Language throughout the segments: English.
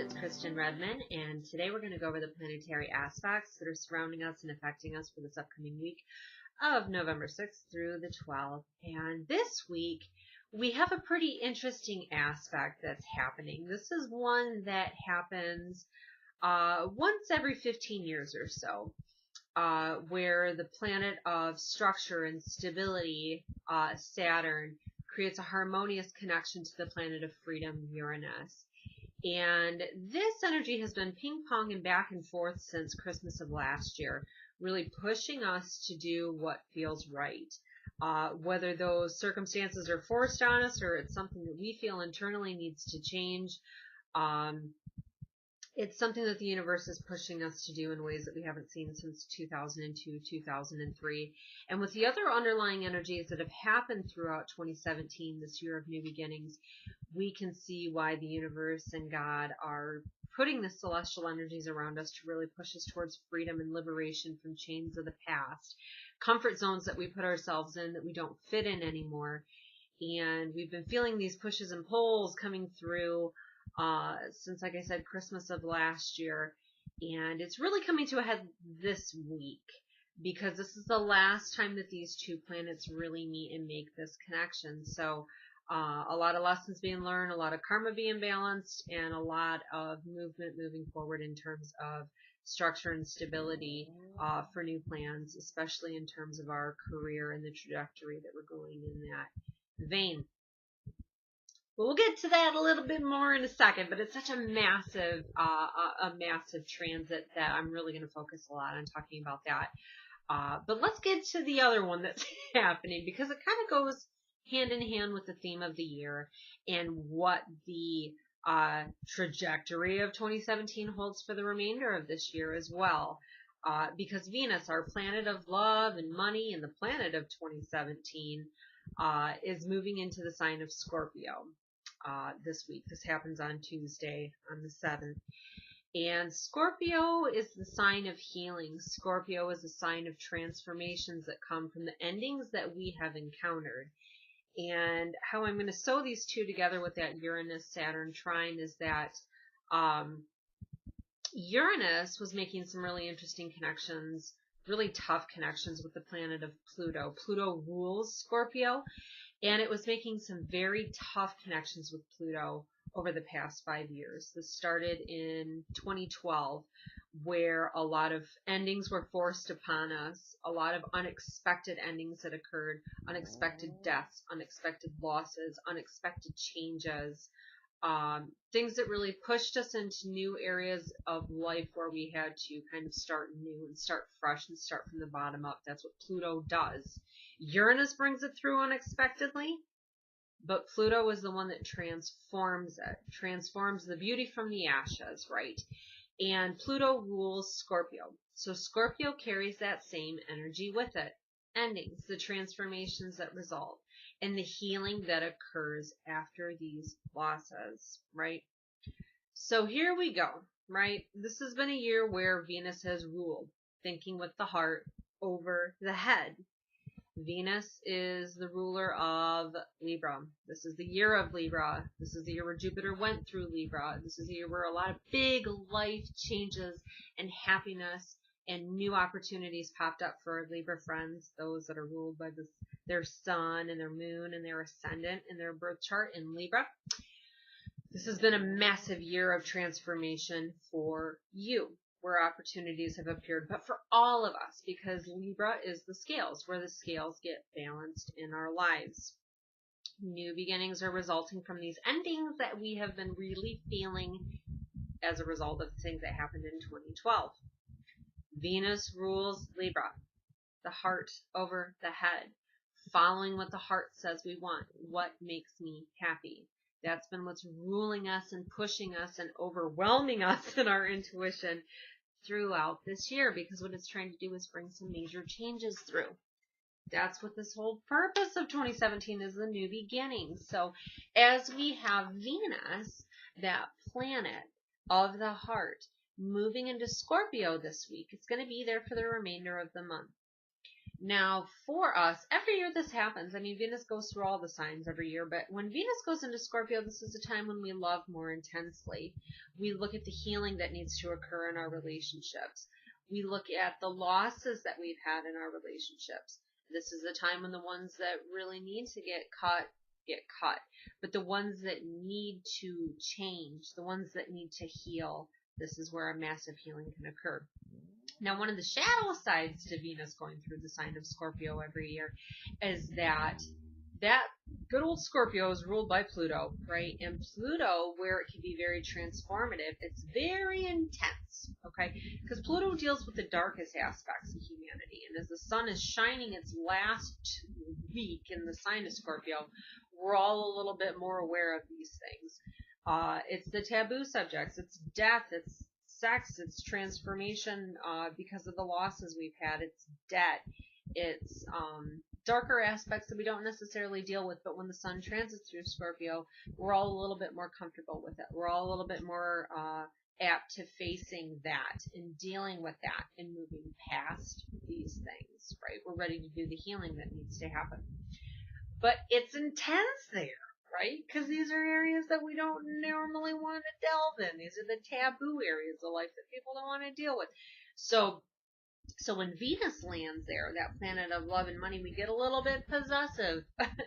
it's Kristen Redman, and today we're going to go over the planetary aspects that are surrounding us and affecting us for this upcoming week of November 6th through the 12th. And this week, we have a pretty interesting aspect that's happening. This is one that happens once every 15 years or so, where the planet of structure and stability, Saturn, creates a harmonious connection to the planet of freedom, Uranus. And this energy has been ping-ponging back and forth since Christmas of last year, really pushing us to do what feels right. Whether those circumstances are forced on us or it's something that we feel internally needs to change, it's something that the universe is pushing us to do in ways that we haven't seen since 2002, 2003. And with the other underlying energies that have happened throughout 2017, this year of new beginnings, we can see why the universe and God are putting the celestial energies around us to really push us towards freedom and liberation from chains of the past, comfort zones that we put ourselves in that we don't fit in anymore. And we've been feeling these pushes and pulls coming through since, like I said, Christmas of last year. And it's really coming to a head this week because this is the last time that these two planets really meet and make this connection. So a lot of lessons being learned, a lot of karma being balanced, and a lot of movement moving forward in terms of structure and stability for new plans, especially in terms of our career and the trajectory that we're going in that vein. Well, we'll get to that a little bit more in a second, but it's such a massive transit that I'm really going to focus a lot on talking about that. But let's get to the other one that's happening because it kind of goes hand in hand with the theme of the year and what the trajectory of 2017 holds for the remainder of this year as well. Because Venus, our planet of love and money and the planet of 2017, is moving into the sign of Scorpio this week. This happens on Tuesday, on the 7th. And Scorpio is the sign of healing. Scorpio is a sign of transformations that come from the endings that we have encountered. And how I'm going to sew these two together with that Uranus-Saturn trine is that Uranus was making some really interesting connections, really tough connections with the planet of Pluto. Pluto rules Scorpio, and it was making some very tough connections with Pluto over the past 5 years. This started in 2012, where a lot of endings were forced upon us, a lot of unexpected endings that occurred, unexpected deaths, unexpected losses, unexpected changes, things that really pushed us into new areas of life where we had to kind of start new and start fresh and start from the bottom up. That's what Pluto does. Uranus brings it through unexpectedly, but Pluto is the one that transforms it, transforms the beauty from the ashes, right? And Pluto rules Scorpio. So Scorpio carries that same energy with it. Endings, the transformations that result, and the healing that occurs after these losses, right? So here we go, right? This has been a year where Venus has ruled, thinking with the heart over the head. Venus is the ruler of Libra. This is the year of Libra. This is the year where Jupiter went through Libra. This is the year where a lot of big life changes and happiness and new opportunities popped up for our Libra friends, those that are ruled by their sun and their moon and their ascendant in their birth chart in Libra. This has been a massive year of transformation for you, where opportunities have appeared, but for all of us, because Libra is the scales, where the scales get balanced in our lives. New beginnings are resulting from these endings that we have been really feeling as a result of things that happened in 2012. Venus rules Libra, the heart over the head, following what the heart says we want, what makes me happy. That's been what's ruling us and pushing us and overwhelming us in our intuition throughout this year, because what it's trying to do is bring some major changes through. That's what this whole purpose of 2017 is, the new beginnings. So as we have Venus, that planet of the heart, moving into Scorpio this week, it's going to be there for the remainder of the month. Now, for us, every year this happens. I mean, Venus goes through all the signs every year, but when Venus goes into Scorpio, this is a time when we love more intensely. We look at the healing that needs to occur in our relationships. We look at the losses that we've had in our relationships. This is a time when the ones that really need to get cut. But the ones that need to change, the ones that need to heal, this is where a massive healing can occur. Now, one of the shadow sides to Venus going through the sign of Scorpio every year is that good old Scorpio is ruled by Pluto, right? And Pluto, where it can be very transformative, it's very intense, okay? Because Pluto deals with the darkest aspects of humanity. And as the sun is shining its last week in the sign of Scorpio, we're all a little bit more aware of these things. It's the taboo subjects. It's death. It's sex. It's transformation because of the losses we've had. It's debt. It's darker aspects that we don't necessarily deal with, but when the sun transits through Scorpio, we're all a little bit more comfortable with it. We're all a little bit more apt to facing that and dealing with that and moving past these things, right? We're ready to do the healing that needs to happen. But it's intense there, right? Because these are areas that we don't normally want to delve in. These are the taboo areas of life that people don't want to deal with. So when Venus lands there, that planet of love and money, we get a little bit possessive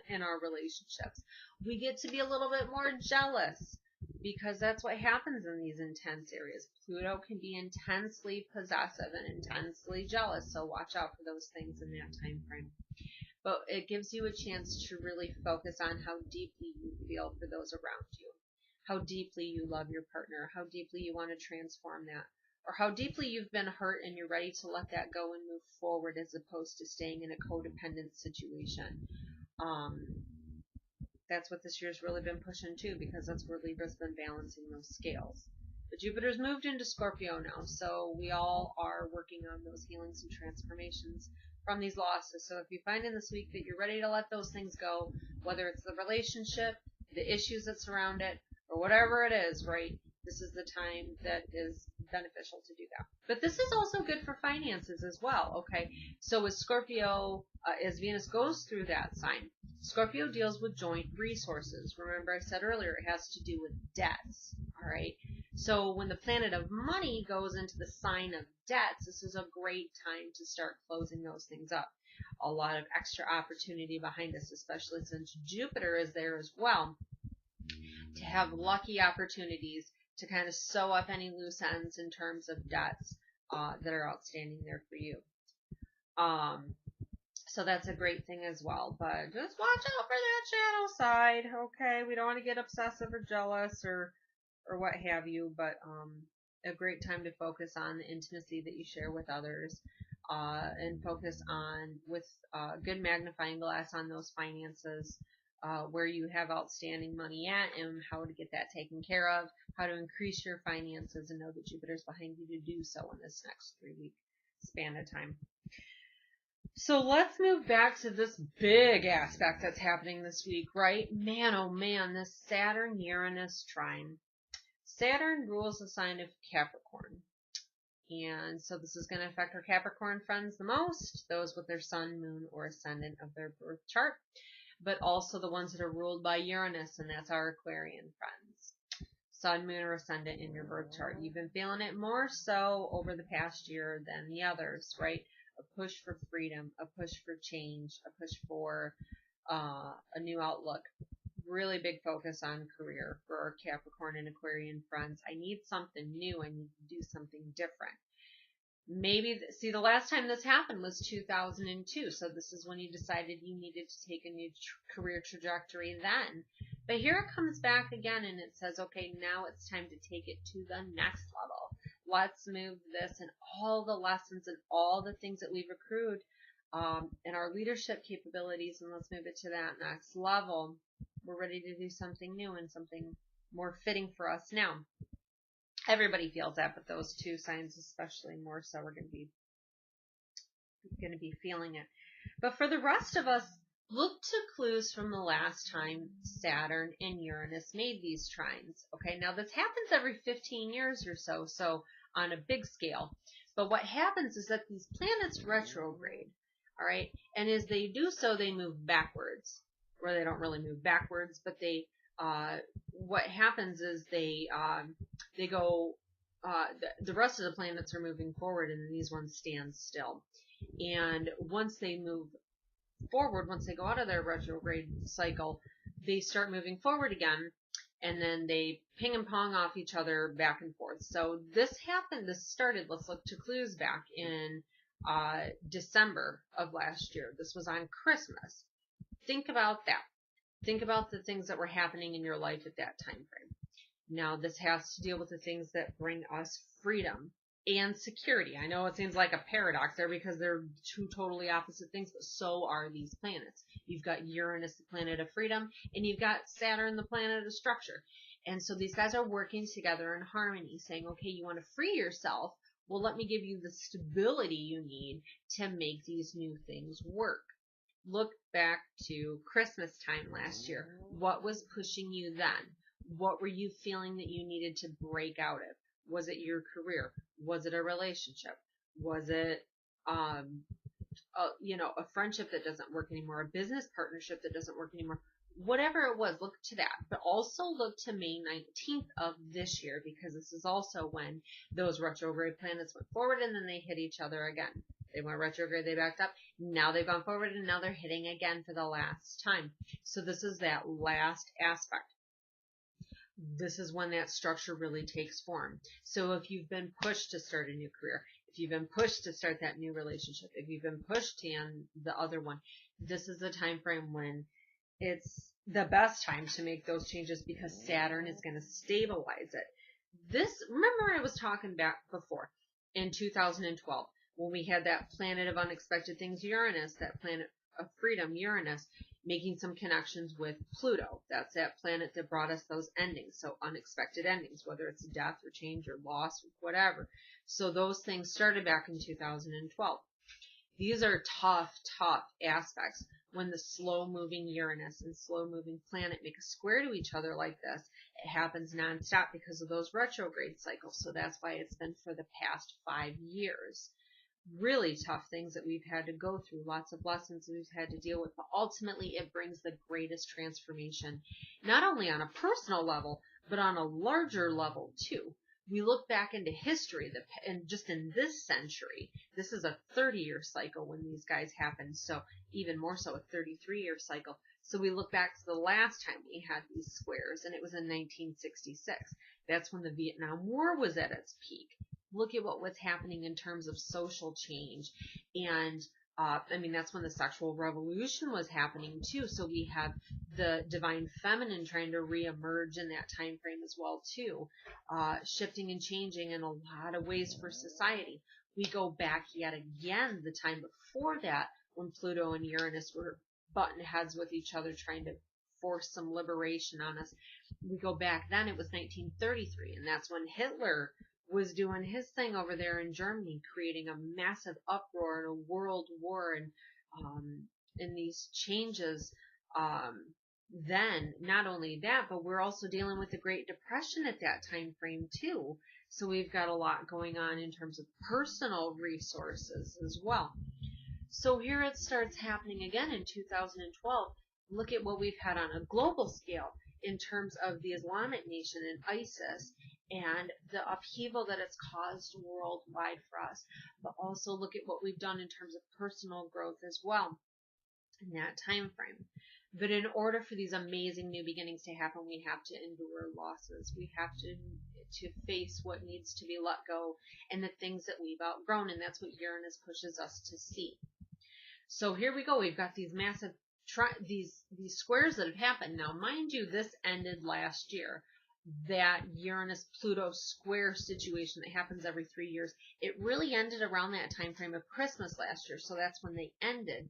in our relationships. We get to be a little bit more jealous because that's what happens in these intense areas. Pluto can be intensely possessive and intensely jealous, so watch out for those things in that time frame. But it gives you a chance to really focus on how deeply you feel for those around you, how deeply you love your partner, how deeply you want to transform that, or how deeply you've been hurt and you're ready to let that go and move forward as opposed to staying in a codependent situation. That's what this year's really been pushing too, because that's where Libra's been balancing those scales. But Jupiter's moved into Scorpio now, so we all are working on those healings and transformations from these losses. So if you find in this week that you're ready to let those things go, whether it's the relationship, the issues that surround it, or whatever it is, right, this is the time that is beneficial to do that. But this is also good for finances as well, okay? So with Scorpio, as Venus goes through that sign, Scorpio deals with joint resources. Remember I said earlier it has to do with debts, all right? So when the planet of money goes into the sign of debts, this is a great time to start closing those things up. A lot of extra opportunity behind us, especially since Jupiter is there as well, to have lucky opportunities to kind of sew up any loose ends in terms of debts that are outstanding there for you. So that's a great thing as well. But just watch out for that shadow side, okay? We don't want to get obsessive or jealous or what have you, but a great time to focus on the intimacy that you share with others and focus on with good magnifying glass on those finances, where you have outstanding money at and how to get that taken care of, how to increase your finances, and know that Jupiter's behind you to do so in this next 3-week span of time. So let's move back to this big aspect that's happening this week, right? Man, oh man, this Saturn-Uranus trine. Saturn rules the sign of Capricorn. And so this is going to affect our Capricorn friends the most, those with their sun, moon, or ascendant of their birth chart, but also the ones that are ruled by Uranus, and that's our Aquarian friends. Sun, moon, or ascendant in your birth chart. You've been feeling it more so over the past year than the others, right? A push for freedom, a push for change, a push for a new outlook. Really big focus on career for our Capricorn and Aquarian friends. I need something new. I need to do something different. Maybe, see, the last time this happened was 2002, so this is when you decided you needed to take a new career trajectory then. But here it comes back again and it says, okay, now it's time to take it to the next level. Let's move this and all the lessons and all the things that we've accrued in our leadership capabilities, and let's move it to that next level. We're ready to do something new and something more fitting for us now. Everybody feels that, but those two signs especially more so are going to be feeling it. But for the rest of us, look to clues from the last time Saturn and Uranus made these trines. Okay, now this happens every 15 years or so, so on a big scale. But what happens is that these planets retrograde. All right. And as they do so, they move backwards, or they don't really move backwards, but they, what happens is they go, the rest of the planets are moving forward and these ones stand still. And once they move forward, once they go out of their retrograde cycle, they start moving forward again, and then they ping and pong off each other back and forth. So this started, let's look to clues back in December of last year. This was on Christmas. Think about that. Think about the things that were happening in your life at that time frame. Now, this has to deal with the things that bring us freedom and security. I know it seems like a paradox there because they're two totally opposite things, but so are these planets. You've got Uranus, the planet of freedom, and you've got Saturn, the planet of structure. And so these guys are working together in harmony, saying, okay, you want to free yourself? Well, let me give you the stability you need to make these new things work. Look back to Christmas time last year. What was pushing you then? What were you feeling that you needed to break out of? Was it your career? Was it a relationship? Was it, a friendship that doesn't work anymore, a business partnership that doesn't work anymore? Whatever it was, look to that. But also look to May 19th of this year, because this is also when those retrograde planets went forward and then they hit each other again. They went retrograde, they backed up. Now they've gone forward and now they're hitting again for the last time. So this is that last aspect. This is when that structure really takes form. So if you've been pushed to start a new career, if you've been pushed to start that new relationship, if you've been pushed to end the other one, this is the time frame when it's the best time to make those changes, because Saturn is going to stabilize it. Remember I was talking back before in 2012 when we had that planet of unexpected things, Uranus, that planet of freedom, Uranus, making some connections with Pluto. That's that planet that brought us those endings. So unexpected endings, whether it's death or change or loss or whatever. So those things started back in 2012. These are tough aspects. When the slow-moving Uranus and slow-moving planet make a square to each other like this, it happens nonstop because of those retrograde cycles. So that's why it's been for the past 5 years. Really tough things that we've had to go through, lots of lessons we've had to deal with, but ultimately it brings the greatest transformation, not only on a personal level, but on a larger level too. We look back into history, and just in this century, this is a 30-year cycle when these guys happened, so even more so a 33-year cycle. So we look back to the last time we had these squares, and it was in 1966. That's when the Vietnam War was at its peak. Look at what was happening in terms of social change. And, that's when the sexual revolution was happening too. So we have the divine feminine trying to reemerge in that time frame as well too. Shifting and changing in a lot of ways for society. We go back yet again the time before that when Pluto and Uranus were butting heads with each other trying to force some liberation on us. We go back then, it was 1933, and that's when Hitler was doing his thing over there in Germany, creating a massive uproar and a world war, and in these changes. Then, not only that, but we're also dealing with the Great Depression at that time frame too. So we've got a lot going on in terms of personal resources as well. So here it starts happening again in 2012. Look at what we've had on a global scale in terms of the Islamic nation and ISIS, and the upheaval that it's caused worldwide for us. But also look at what we've done in terms of personal growth as well in that time frame. But in order for these amazing new beginnings to happen, we have to endure losses. We have to face what needs to be let go and the things that we've outgrown, and that's what Uranus pushes us to see. So here we go. We've got these massive these squares that have happened. Now, mind you, this ended last year. That Uranus-Pluto square situation that happens every 3 years, it really ended around that time frame of Christmas last year, so that's when they ended.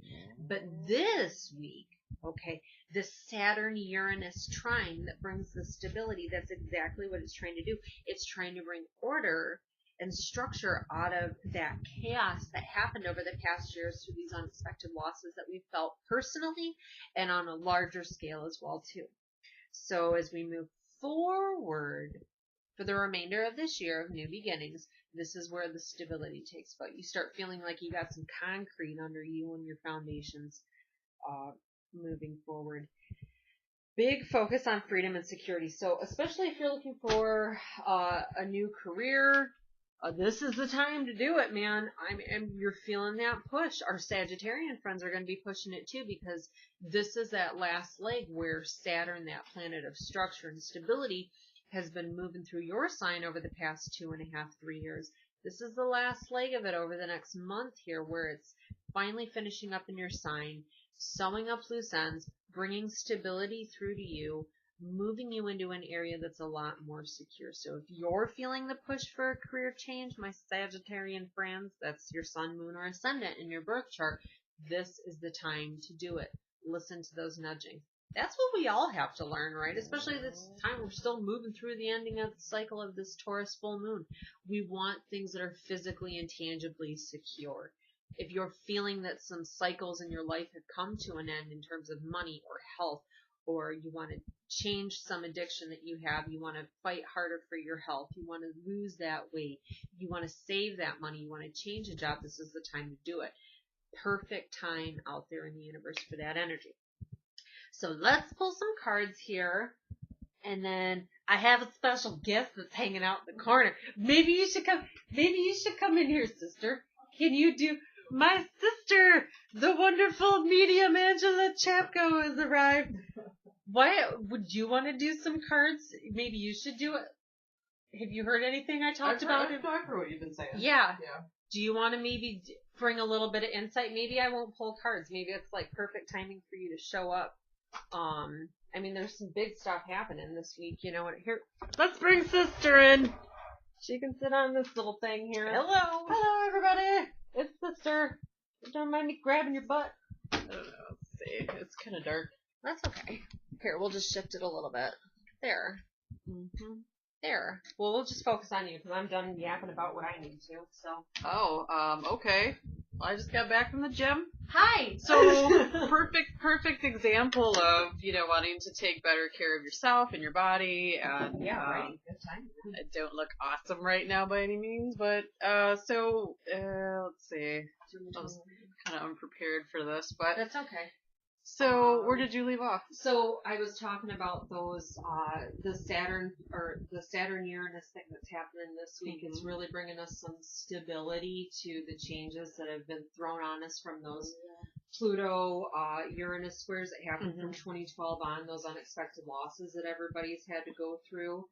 But this week, okay, the Saturn-Uranus trine that brings the stability, that's exactly what it's trying to do. It's trying to bring order and structure out of that chaos that happened over the past years through these unexpected losses that we felt personally and on a larger scale as well too. So as we move forward, for the remainder of this year of new beginnings, this is where the stability takes place. You start feeling like you got some concrete under you and your foundations moving forward. Big focus on freedom and security. So especially if you're looking for a new career, this is the time to do it, man. You're feeling that push. Our Sagittarian friends are going to be pushing it too, because this is that last leg where Saturn, that planet of structure and stability, has been moving through your sign over the past 2.5, 3 years. This is the last leg of it over the next month here, where it's finally finishing up in your sign, sewing up loose ends, bringing stability through to you, moving you into an area that's a lot more secure. So if you're feeling the push for a career change, my Sagittarian friends, that's your sun, moon, or ascendant in your birth chart, this is the time to do it. Listen to those nudgings. That's what we all have to learn, right? Especially this time we're still moving through the ending of the cycle of this Taurus full moon. We want things that are physically and tangibly secure. If you're feeling that some cycles in your life have come to an end in terms of money or health, or you want to change some addiction that you have, you want to fight harder for your health, you want to lose that weight, you want to save that money, you want to change a job, this is the time to do it. Perfect time out there in the universe for that energy. So let's pull some cards here. And then I have a special guest that's hanging out in the corner. Maybe you should come in here, sister. Can you do... My sister, the wonderful medium Angela Chapko, has arrived. Why would you want to do some cards? Maybe you should do it. Have you heard anything I talked about? I've heard what you've been saying. Yeah. Do you want to maybe bring a little bit of insight? Maybe I won't pull cards. Maybe it's like perfect timing for you to show up. I mean, there's some big stuff happening this week. You know what? Here, let's bring sister in. She can sit on this little thing here. Hello. Hello, everybody. It's sister. Don't mind me grabbing your butt. I don't know. Let's see. It's kind of dark. That's okay. Here, we'll just shift it a little bit. There. There. Well, we'll just focus on you because I'm done yapping about what I need to. So. Oh, okay. Well, I just got back from the gym. Hi. So perfect example of, wanting to take better care of yourself and your body. And right. Good time. I don't look awesome right now by any means, but let's see. I was kind of unprepared for this, but that's okay. So where did you leave off? So I was talking about those the Saturn Uranus thing that's happening this week. Mm-hmm. It's really bringing us some stability to the changes that have been thrown on us from those Pluto Uranus squares that happened from 2012 on, those unexpected losses that everybody's had to go through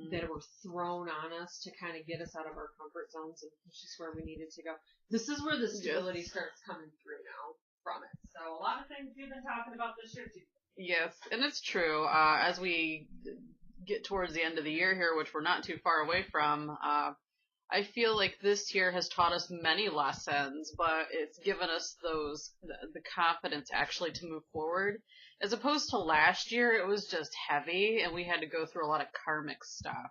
that were thrown on us to kind of get us out of our comfort zones and push us where we needed to go. This is where the stability starts coming through now from it. So a lot of things we've been talking about this year too. Yes, and it's true. As we get towards the end of the year here, which we're not too far away from, I feel like this year has taught us many lessons, but it's given us the confidence actually to move forward. As opposed to last year, it was just heavy, and we had to go through a lot of karmic stuff.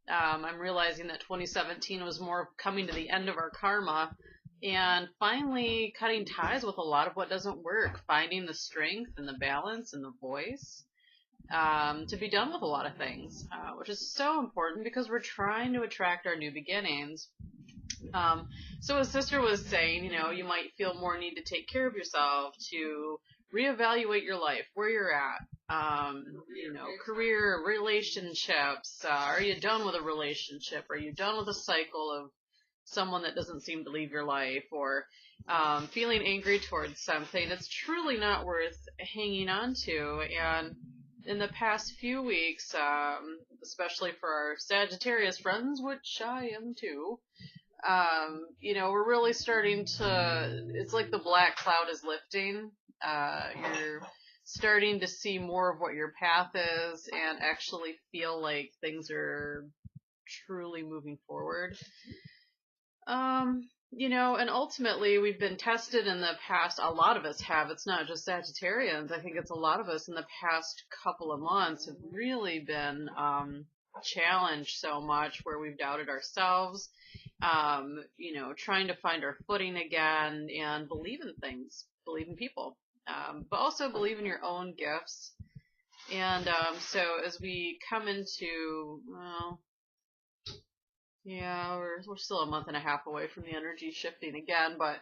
I'm realizing that 2017 was more coming to the end of our karma, and finally cutting ties with a lot of what doesn't work, finding the strength and the balance and the voice to be done with a lot of things, which is so important because we're trying to attract our new beginnings. So as sister was saying, you might feel more need to take care of yourself, to reevaluate your life, where you're at, career, relationships. Are you done with a relationship? Are you done with a cycle of someone that doesn't seem to leave your life, or feeling angry towards something? It's truly not worth hanging on to. And in the past few weeks, especially for our Sagittarius friends, which I am too, we're really starting to, it's like the black cloud is lifting. You're starting to see more of what your path is and actually feel like things are truly moving forward. And ultimately we've been tested in the past, a lot of us have, it's not just Sagittarians, I think it's a lot of us in the past couple of months have really been challenged so much, where we've doubted ourselves, trying to find our footing again and believe in things, believe in people, but also believe in your own gifts. And so as we come into, Yeah, we're still a month and a half away from the energy shifting again, but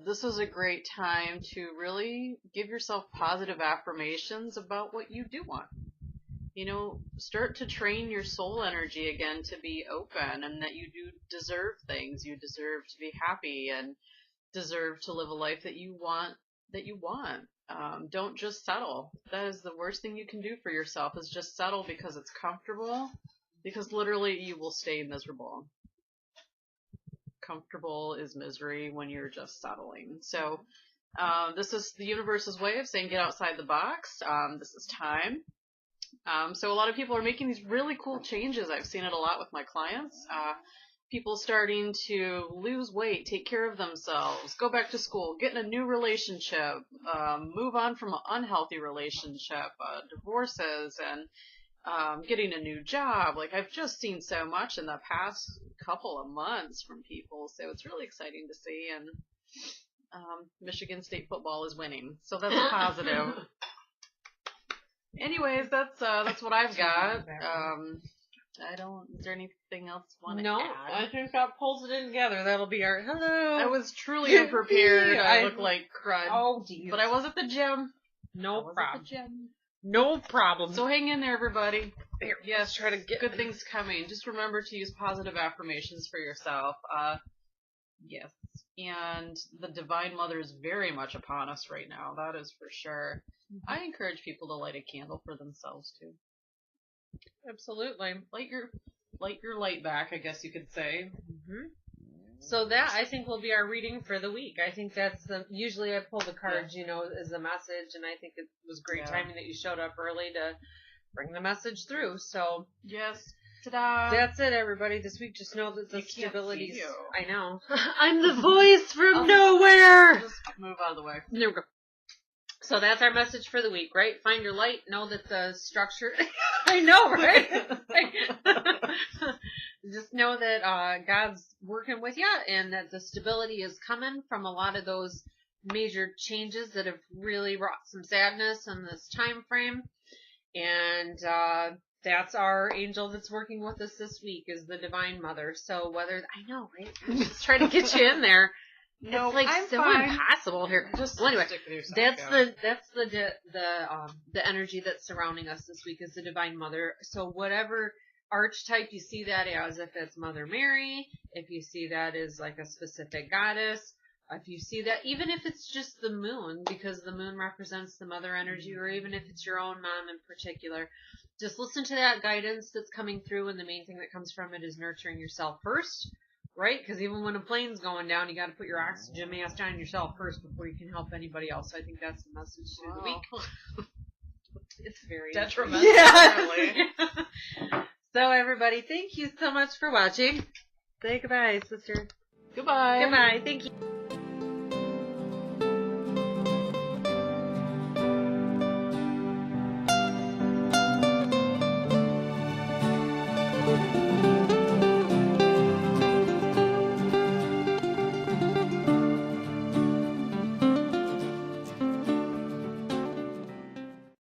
this is a great time to really give yourself positive affirmations about what you do want. You know, start to train your soul energy again to be open, and that you do deserve things. You deserve to be happy and deserve to live a life that you want. Don't just settle. That is the worst thing you can do for yourself, is just settle because it's comfortable, because literally you will stay miserable. Comfortable is misery when you're just settling. So this is the universe's way of saying get outside the box. This is time. So a lot of people are making these really cool changes. I've seen it a lot with my clients. People starting to lose weight, take care of themselves, go back to school, get in a new relationship, move on from an unhealthy relationship, divorces, and getting a new job. Like, I've just seen so much in the past couple of months from people, so it's really exciting to see. And Michigan State football is winning, so that's positive. Anyways, that's what I've got. Is there anything else you want to add? No, I think that pulls it in together. That'll be our hello. I was truly unprepared. I look like crud. Oh, geez. But I was at the gym. No problem. No problem. So hang in there, everybody. Here, yes, try to get good things coming. Just remember to use positive affirmations for yourself. Yes. And the Divine Mother is very much upon us right now. That is for sure. Mm-hmm. I encourage people to light a candle for themselves too. Absolutely. Light your light back, I guess you could say. Mm-hmm. So that, I think, will be our reading for the week. I think that's usually I pull the cards, as a message, and I think it was great timing that you showed up early to bring the message through. So yes. Ta-da. That's it, everybody. This week, just know that the stability. I know. I'm the voice from nowhere. Just move out of the way. There we go. So that's our message for the week, right? Find your light. Know that the structure. I know, right? Just know that God's working with you, and that the stability is coming from a lot of those major changes that have really wrought some sadness in this time frame. And that's our angel that's working with us this week, is the Divine Mother. So I know, right? I'm just trying to get you in there. No, it's like I'm so fine. Impossible here. Well, anyway, that's the energy that's surrounding us this week, is the Divine Mother. So whatever archetype you see that as, if it's Mother Mary, if you see that as like a specific goddess, if you see that, even if it's just the moon, because the moon represents the mother energy, or even if it's your own mom in particular, just listen to that guidance that's coming through, and the main thing that comes from it is nurturing yourself first. Right? Because even when a plane's going down, you got to put your oxygen mask on yourself first before you can help anybody else. So I think that's the message through the week. It's very detrimental. Yeah. So everybody, thank you so much for watching. Say goodbye, sister. Goodbye. Goodbye. Thank you.